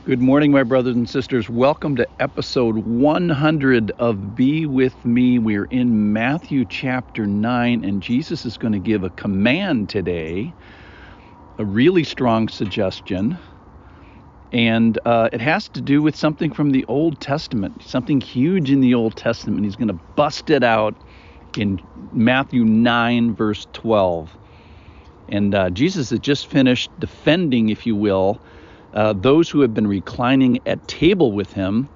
Good morning, my brothers and sisters. Welcome to episode 100 of Be With Me. We're in Matthew chapter 9, and Jesus is going to give a command today, a really strong suggestion, and it has to do with something from the Old Testament, something huge in the Old Testament. He's going to bust it out in Matthew 9, verse 12. And Jesus has just finished defending, if you will, those who have been reclining at table with him,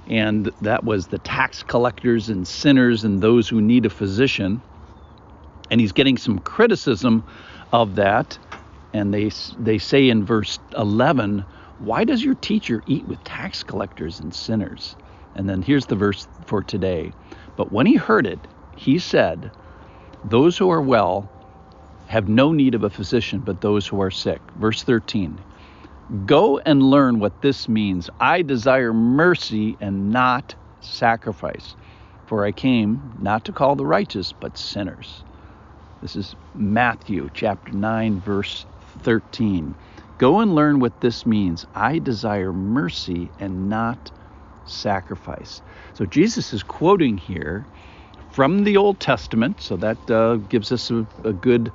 and that was the tax collectors and sinners and those who need a physician. And he's getting some criticism of that, and they say in verse 11, "Why does your teacher eat with tax collectors and sinners?" And then here's the verse for today. "But when he heard it, he said, 'Those who are well have no need of a physician, but those who are sick.'" Verse 13. "Go and learn what this means. I desire mercy and not sacrifice, for I came not to call the righteous, but sinners." This is Matthew chapter 9, verse 13. Go and learn what this means. I desire mercy and not sacrifice. So Jesus is quoting here from the Old Testament, so that gives us a good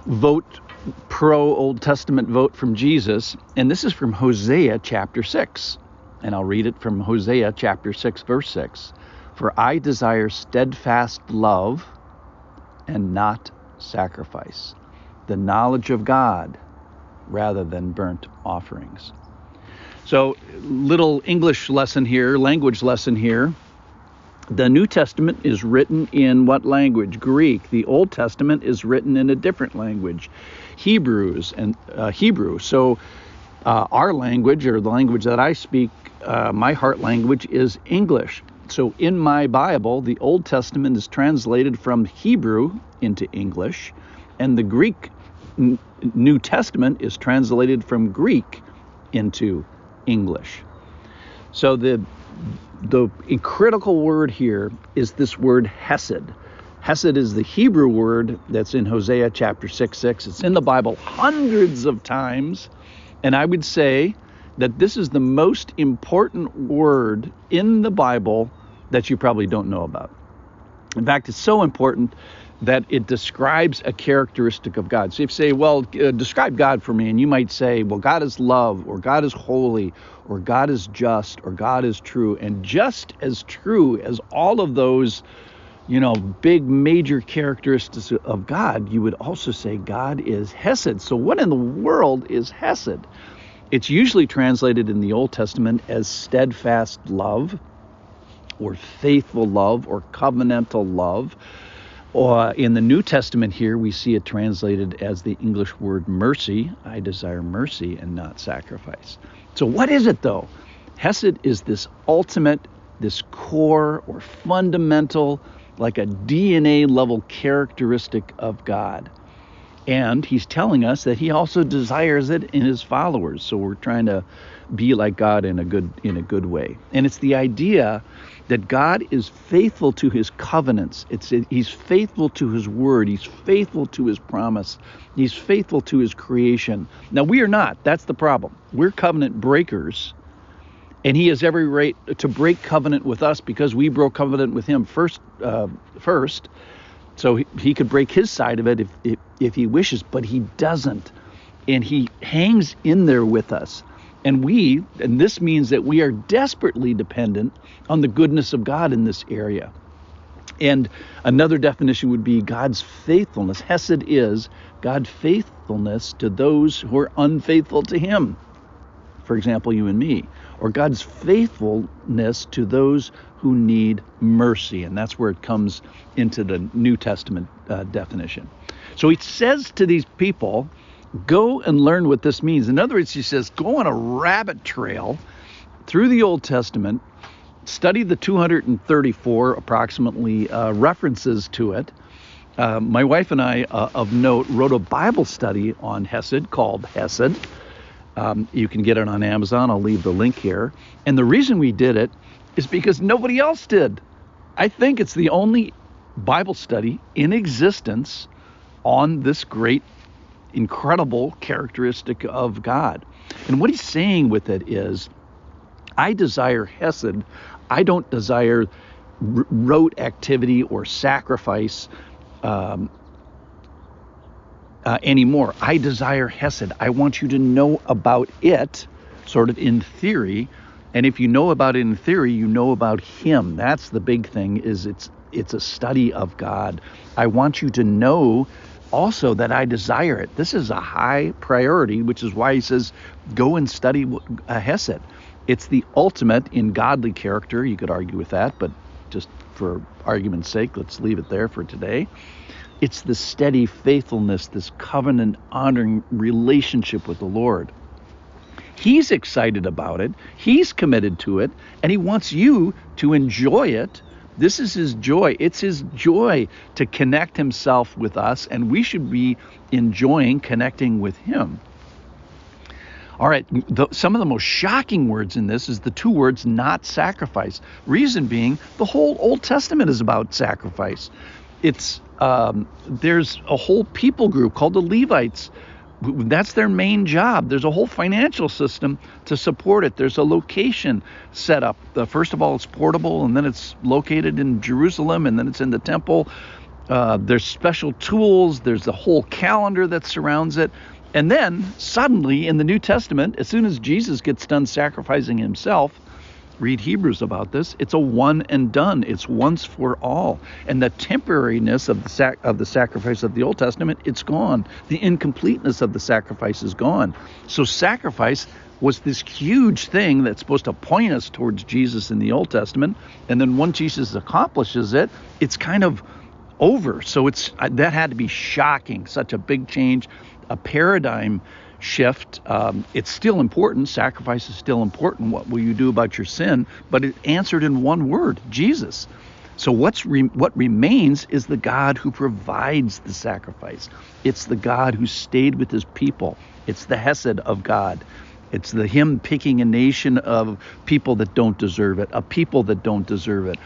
vote, pro-Old Testament vote from Jesus. And this is from Hosea chapter 6. And I'll read it from Hosea chapter 6, verse 6. "For I desire steadfast love and not sacrifice, the knowledge of God rather than burnt offerings." So, little English lesson here, language lesson here. The New Testament is written in what language? Greek. The Old Testament is written in a different language, Hebrew. So our language, or the language that I speak, my heart language, is English. So in my Bible, the Old Testament is translated from Hebrew into English, and the Greek New Testament is translated from Greek into English. So the critical word here is this word Hesed. Hesed is the Hebrew word that's in Hosea chapter 6:6. It's in the Bible hundreds of times, and I would say that this is the most important word in the Bible that you probably don't know about. In fact, it's so important that it describes a characteristic of God. So if you say, well, describe God for me, and you might say, well, God is love, or God is holy, or God is just, or God is true. And just as true as all of those, big major characteristics of God, you would also say God is Hesed. So what in the world is Hesed? It's usually translated in the Old Testament as steadfast love, or faithful love, or covenantal love. Or in the New Testament here, we see it translated as the English word mercy. I desire mercy and not sacrifice. So what is it, though? Hesed is this ultimate, this core or fundamental, like a DNA level characteristic of God. And he's telling us that he also desires it in his followers. So we're trying to be like God in a good way. And it's the idea that God is faithful to his covenants. He's faithful to his word. He's faithful to his promise. He's faithful to his creation. Now, we are not. That's the problem. We're covenant breakers, and he has every right to break covenant with us because we broke covenant with him first. So he could break his side of it if he wishes, but he doesn't. And he hangs in there with us. And this means that we are desperately dependent on the goodness of God in this area. And another definition would be God's faithfulness. Hesed is God's faithfulness to those who are unfaithful to him. For example, you and me. Or God's faithfulness to those who need mercy. And that's where it comes into the New Testament definition. So he says to these people, go and learn what this means. In other words, he says, go on a rabbit trail through the Old Testament, study the 234 approximately references to it. My wife and I, of note, wrote a Bible study on Hesed called Hesed. You can get it on Amazon. I'll leave the link here. And the reason we did it is because nobody else did. I think it's the only Bible study in existence on this great incredible characteristic of God. And what he's saying with it is, I desire Hesed. I don't desire rote activity or sacrifice anymore. I desire Hesed. I want you to know about it, sort of in theory. And if you know about it in theory, you know about him. That's the big thing, is it's a study of God. I want you to know also that I desire it. This is a high priority, which is why he says, go and study Hesed. It's the ultimate in godly character. You could argue with that, but just for argument's sake, let's leave it there for today. It's the steady faithfulness, this covenant-honoring relationship with the Lord. He's excited about it. He's committed to it, and he wants you to enjoy it. This is his joy. It's his joy to connect himself with us, and we should be enjoying connecting with him. All right, some of the most shocking words in this is the two words, not sacrifice. Reason being, the whole Old Testament is about sacrifice. There's a whole people group called the Levites. That's their main job. There's a whole financial system to support it. There's a location set up. First of all, it's portable, and then it's located in Jerusalem, and then it's in the temple. There's special tools. There's a whole calendar that surrounds it. And then suddenly in the New Testament, as soon as Jesus gets done sacrificing himself, read Hebrews about this, it's a one and done. It's once for all. And the temporariness of the sacrifice of the Old Testament, it's gone. The incompleteness of the sacrifice is gone. So sacrifice was this huge thing that's supposed to point us towards Jesus in the Old Testament. And then once Jesus accomplishes it, it's kind of over. So that had to be shocking, such a big change, a paradigm shift. It's still important. Sacrifice is still important. What will you do about your sin? But it answered in one word, Jesus. So what remains is the God who provides the sacrifice. It's the God who stayed with his people. It's the Hesed of God. It's him picking a nation of people that don't deserve it, a people that don't deserve it.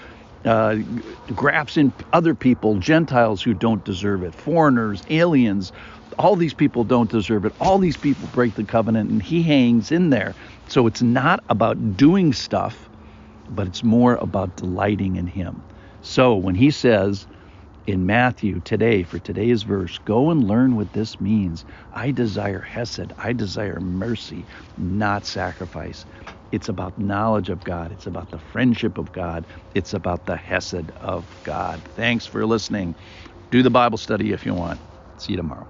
Grafts in other people, Gentiles who don't deserve it, foreigners, aliens. All these people don't deserve it. All these people break the covenant, and he hangs in there. So it's not about doing stuff, but it's more about delighting in him. So when he says in Matthew today, for today's verse, go and learn what this means. I desire Hesed. I desire mercy, not sacrifice. It's about knowledge of God. It's about the friendship of God. It's about the Hesed of God. Thanks for listening. Do the Bible study if you want. See you tomorrow.